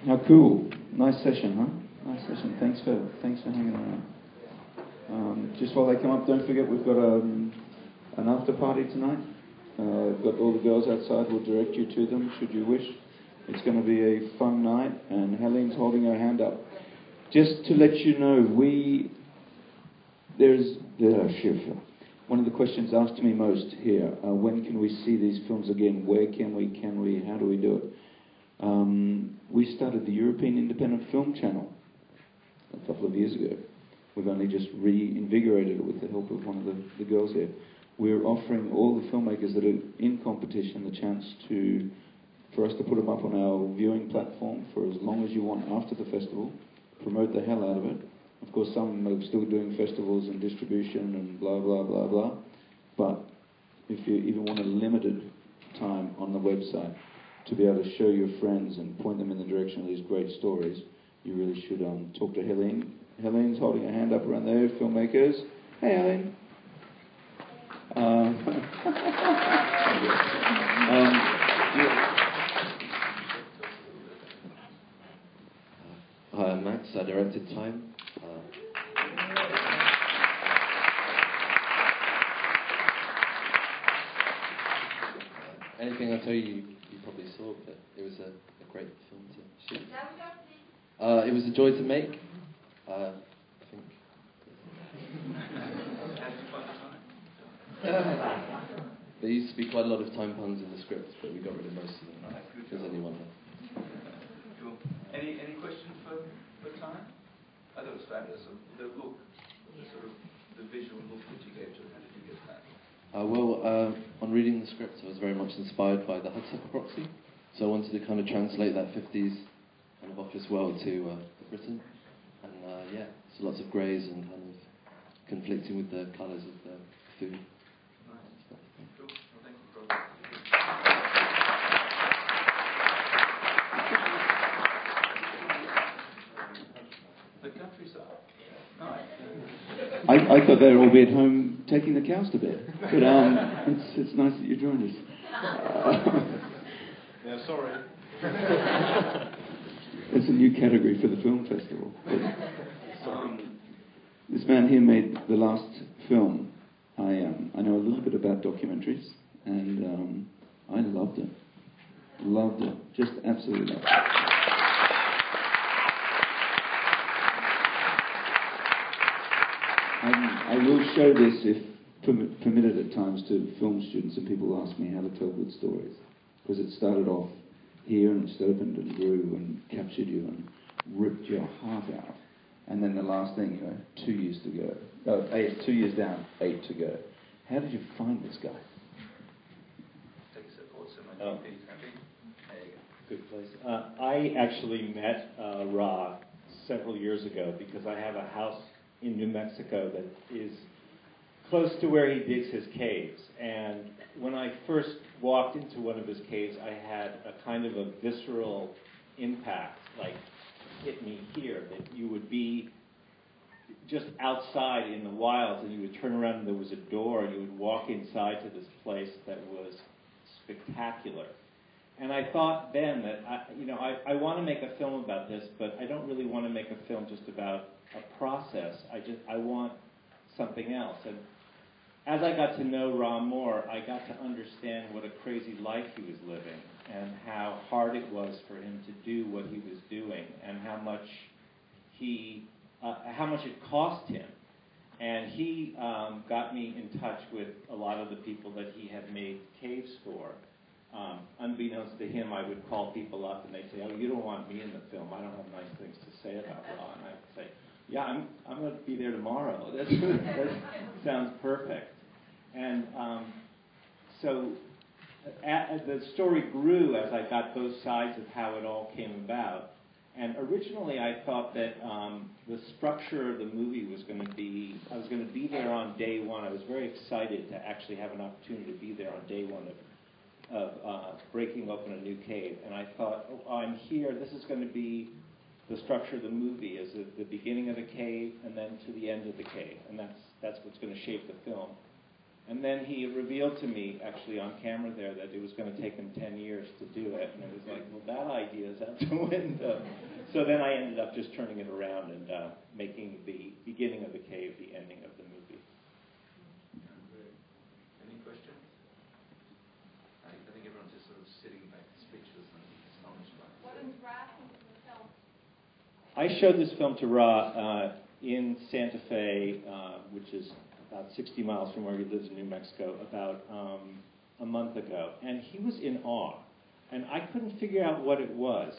How cool. Nice session, huh? Nice session. Thanks for hanging around. Just while they come up, don't forget we've got an after party tonight. We've got all the girls outside. We'll direct you to them should you wish. It's going to be a fun night, and Helene's holding her hand up. Just to let you know, one of the questions asked to me most here, when can we see these films again? Where can we, how do we do it? We started the European Independent Film Channel a couple of years ago. We've only just reinvigorated it with the help of one of the girls here. We're offering all the filmmakers that are in competition the chance for us to put them up on our viewing platform for as long as you want after the festival, promote the hell out of it. Of course, some are still doing festivals and distribution and blah, blah, blah, blah. But if you even want a limited time on the website to be able to show your friends and point them in the direction of these great stories, you really should talk to Helene. Helene's holding her hand up around there, filmmakers. Hey, Helene. Hi, I'm Max. I directed Time. Anything I tell you, you probably saw, but it was a great film to shoot. It was a joy to make. I think. There used to be quite a lot of time puns in the script, but we got rid of most of them. There's only one left. Cool. Any questions for Time? I thought it was fabulous. The look, the visual look that you gave to it, how did you get that? On reading the script, I was very much inspired by the Hudsucker Proxy, so I wanted to kind of translate that 50s kind of office world to Britain, and so lots of greys and kind of conflicting with the colours of the food. Nice. Stuff. Cool. Well, thank you for the countryside. Nice. I thought they'd all be at home taking the cows to bed, but it's nice that you joined us. Yeah, sorry. It's a new category for the film festival. This man here made the last film. I know a little bit about documentaries, and I loved it. Loved it. Just absolutely loved it. I will show this, if permitted at times, to film students, and people ask me how to tell good stories. Because it started off here, and it opened and grew and captured you and ripped your heart out. And then the last thing, 2 years to go. 2 years down, 8 to go. How did you find this guy? Take a sip, Oh. There you go. Good place. I actually met Ra several years ago because I have a house in New Mexico that is close to where he digs his caves. And when I first walked into one of his caves, I had a kind of a visceral impact, like hit me here, that you would be just outside in the wilds and you would turn around and there was a door and you would walk inside to this place that was spectacular. And I thought then that, I want to make a film about this, but I don't really want to make a film just about a process. I want something else. And as I got to know Ra more, I got to understand what a crazy life he was living and how hard it was for him to do what he was doing and how much it cost him. And he got me in touch with a lot of the people that he had made caves for. Unbeknownst to him, I would call people up and they'd say, "Oh, you don't want me in the film. I don't have nice things to say about Ra." And I'd say, "Yeah, I'm going to be there tomorrow. That sounds perfect." And so the story grew as I got both sides of how it all came about. And originally I thought that the structure of the movie was going to be, I was going to be there on day one. I was very excited to actually have an opportunity to be there on day one of breaking open a new cave. And I thought, I'm here, this is going to be the structure of the movie, is the beginning of the cave and then to the end of the cave. And that's what's going to shape the film. And then he revealed to me, actually on camera there, that it was going to take him 10 years to do it. And it was like, well, that idea is out the window. So then I ended up just turning it around and making the beginning of the cave the ending of the movie. Any questions? I think everyone's just sort of sitting back speechless and astonished by it. What is Ra think of the film? I showed this film to Ra in Santa Fe, which is about 60 miles from where he lives in New Mexico, about a month ago. And he was in awe. And I couldn't figure out what it was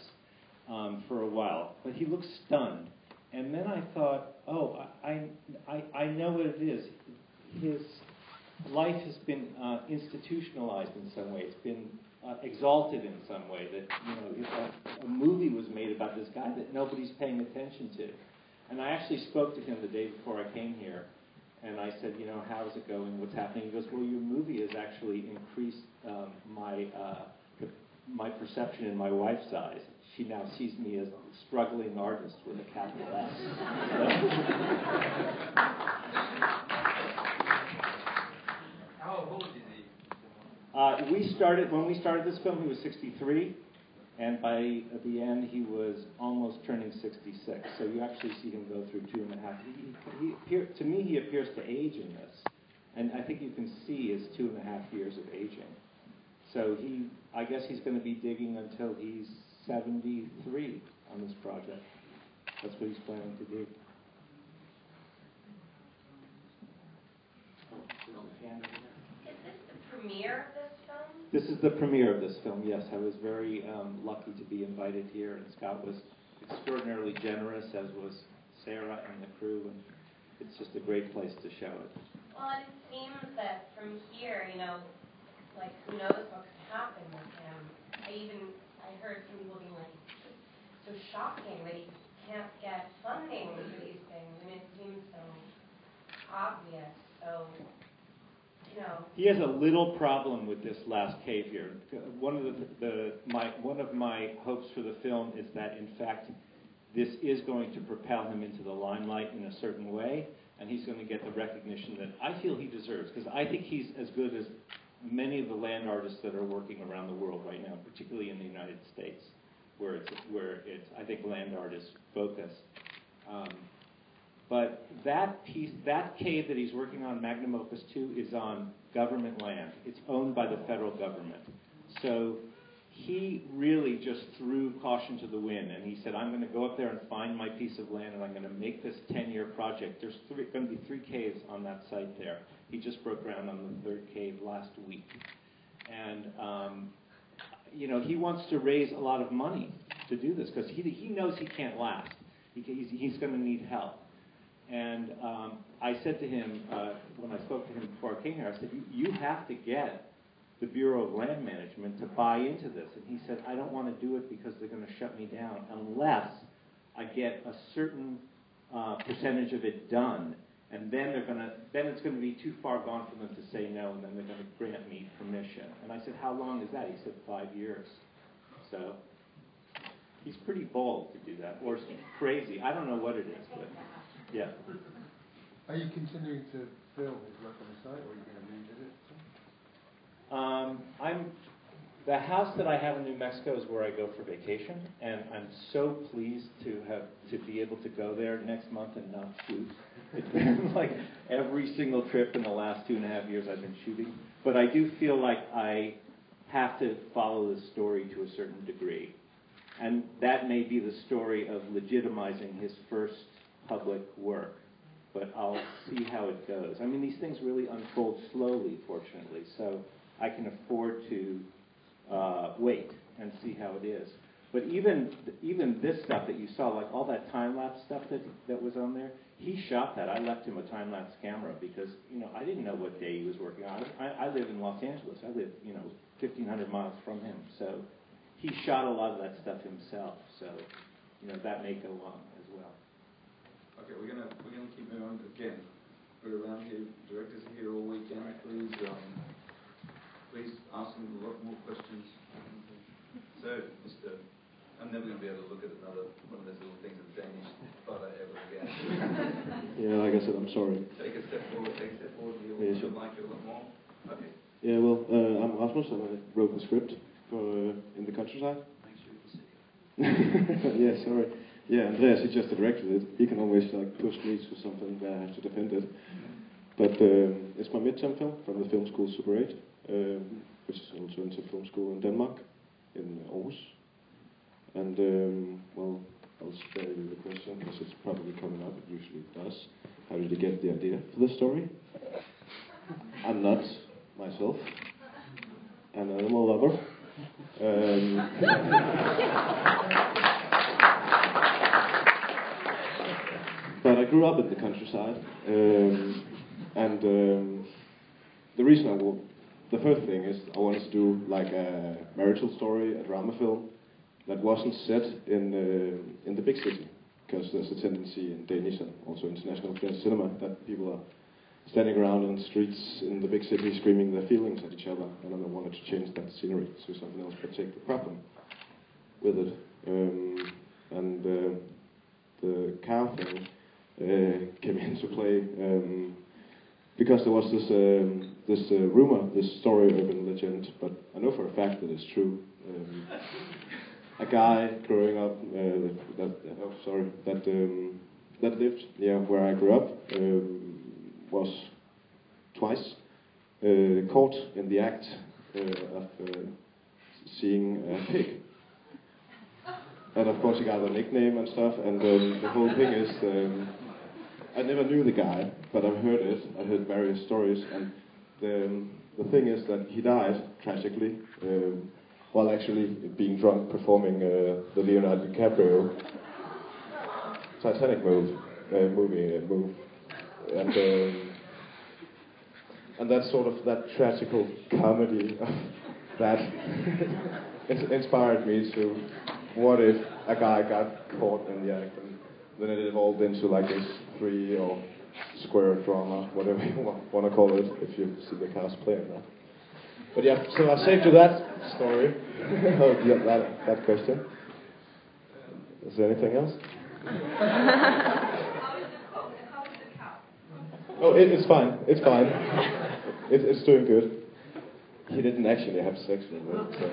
for a while, but he looked stunned. And then I thought, oh, I know what it is. His life has been institutionalized in some way. It's been exalted in some way. That a movie was made about this guy that nobody's paying attention to. And I actually spoke to him the day before I came here, and I said, how's it going? What's happening? He goes, well, your movie has actually increased my perception in my wife's eyes. She now sees me as a struggling artist with a capital S. How old is he? When we started this film, he was 63, and by the end, he was almost turning 66. So you actually see him go through 2.5. To me, he appears to age in this, and I think you can see his 2.5 years of aging. So I guess he's going to be digging until he's 73 on this project. That's what he's planning to do. Is this the premiere of this film? This is the premiere of this film, yes. I was very lucky to be invited here, and Scott was extraordinarily generous, as was Sarah and the crew, and it's just a great place to show it. Well, it seems that from here, like, who knows what could happen with him. I heard some people being like, it's so shocking that he can't get funding for these things. I mean, it seems so obvious. So, He has a little problem with this last cave here. One of my hopes for the film is that, in fact, this is going to propel him into the limelight in a certain way, and he's going to get the recognition that I feel he deserves, because I think he's as good as many of the land artists that are working around the world right now, particularly in the United States, where it's I think land artists focus. But that cave that he's working on, Magnum Opus 2, is on government land. It's owned by the federal government. So he really just threw caution to the wind, and he said, I'm going to go up there and find my piece of land, and I'm going to make this 10-year project. There's going to be 3 caves on that site there. He just broke ground on the 3rd cave last week. And, he wants to raise a lot of money to do this, because he knows he can't last. He's going to need help. And I said to him, when I spoke to him before I came here, I said, you have to get the Bureau of Land Management to buy into this. And he said, I don't want to do it because they're going to shut me down unless I get a certain percentage of it done. And then it's going to be too far gone for them to say no, and then they're going to grant me permission. And I said, how long is that? He said, 5 years. So he's pretty bold to do that, or crazy. I don't know what it is, but yeah. Are you continuing to film his work on the site, or are you going to revisit it? The house that I have in New Mexico is where I go for vacation, and I'm so pleased to be able to go there next month and not shoot. It's been like every single trip in the last 2.5 years I've been shooting, but I do feel like I have to follow the story to a certain degree, and that may be the story of legitimizing his first public work, but I'll see how it goes. I mean, these things really unfold slowly, fortunately, so I can afford to wait and see how it is. But even this stuff that you saw, like all that time-lapse stuff that was on there, he shot that. I left him a time-lapse camera because, I didn't know what day he was working on. I live in Los Angeles. I live, 1,500 miles from him. So he shot a lot of that stuff himself. So, that may go on as well. Okay, we're gonna keep moving on. Again, we're around here. Directors are here all weekend. Please ask them a lot more questions. So, I'm never going to be able to look at another one of those little things of Danish photo ever again. Yeah, like I said, I'm sorry. Take a step forward, you Yeah, will sure. like it a lot more. Okay. Yeah, well, I'm Rasmus, and I wrote the script for In the Countryside. Make sure you sit here. Yeah, sorry. Yeah, Andreas, he just directed it. He can always like push me to something where I have to defend it. But it's my midterm film from the film school Super 8, which is an alternative film school in Denmark, in Aarhus. And, well, I'll spare you the question because it's probably coming up. It usually does. How did you get the idea for the story? I'm not myself an animal lover. But I grew up in the countryside, and the reason the first thing is I wanted to do like a marital story, a drama film that wasn't set in the big city, because there's a tendency in Danish and also international cinema that people are standing around in the streets in the big city screaming their feelings at each other, and I wanted to change that scenery to something else, but take the problem with it. And the cow thing came into play because there was this rumor, this story, urban legend, but I know for a fact that it's true. A guy growing up that lived near where I grew up was twice caught in the act of seeing a pig. And of course he got a nickname and stuff, and the whole thing is, I never knew the guy, but I've heard it. I heard various stories, and the thing is that he died tragically while actually being drunk performing the Leonardo DiCaprio Titanic move, and that's sort of that tragical comedy that inspired me to what if a guy got caught in the act, and then it evolved into like this 3 or square drama, whatever you want to call it, if you see the cast playing that. But yeah, so I saved you that story. that question. Is there anything else? Oh, it's fine. It's fine. It's doing good. He didn't actually have sex with it. So.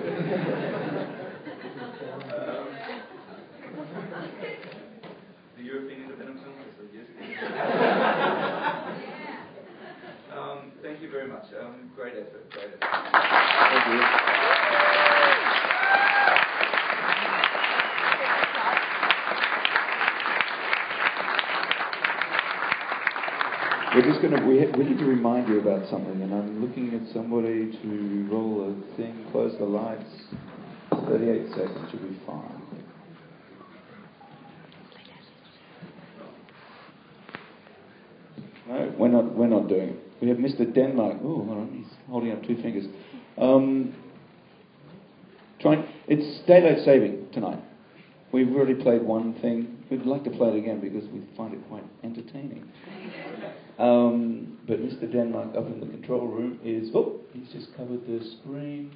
The European Independent Film Festival, yes. Thank you very much. Great effort. Thank you. We're just going to, we need to remind you about something, and I'm looking at somebody to roll a thing, close the lights. 38 seconds should be fine. No, we're not doing it. We have Mr. Denmark. Oh, hold on, he's holding up 2 fingers. It's daylight saving tonight. We've already played one thing. We'd like to play it again because we find it quite entertaining. But Mr. Denmark up in the control room is... Oh, he's just covered the screen.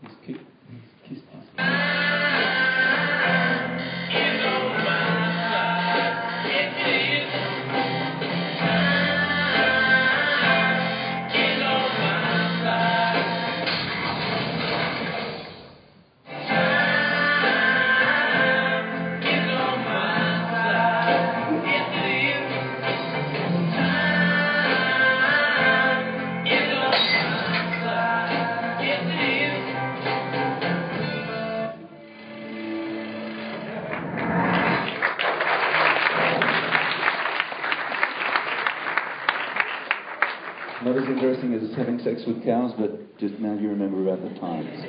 He's kissed his... Not as interesting as having sex with cows, but just now you remember about the times.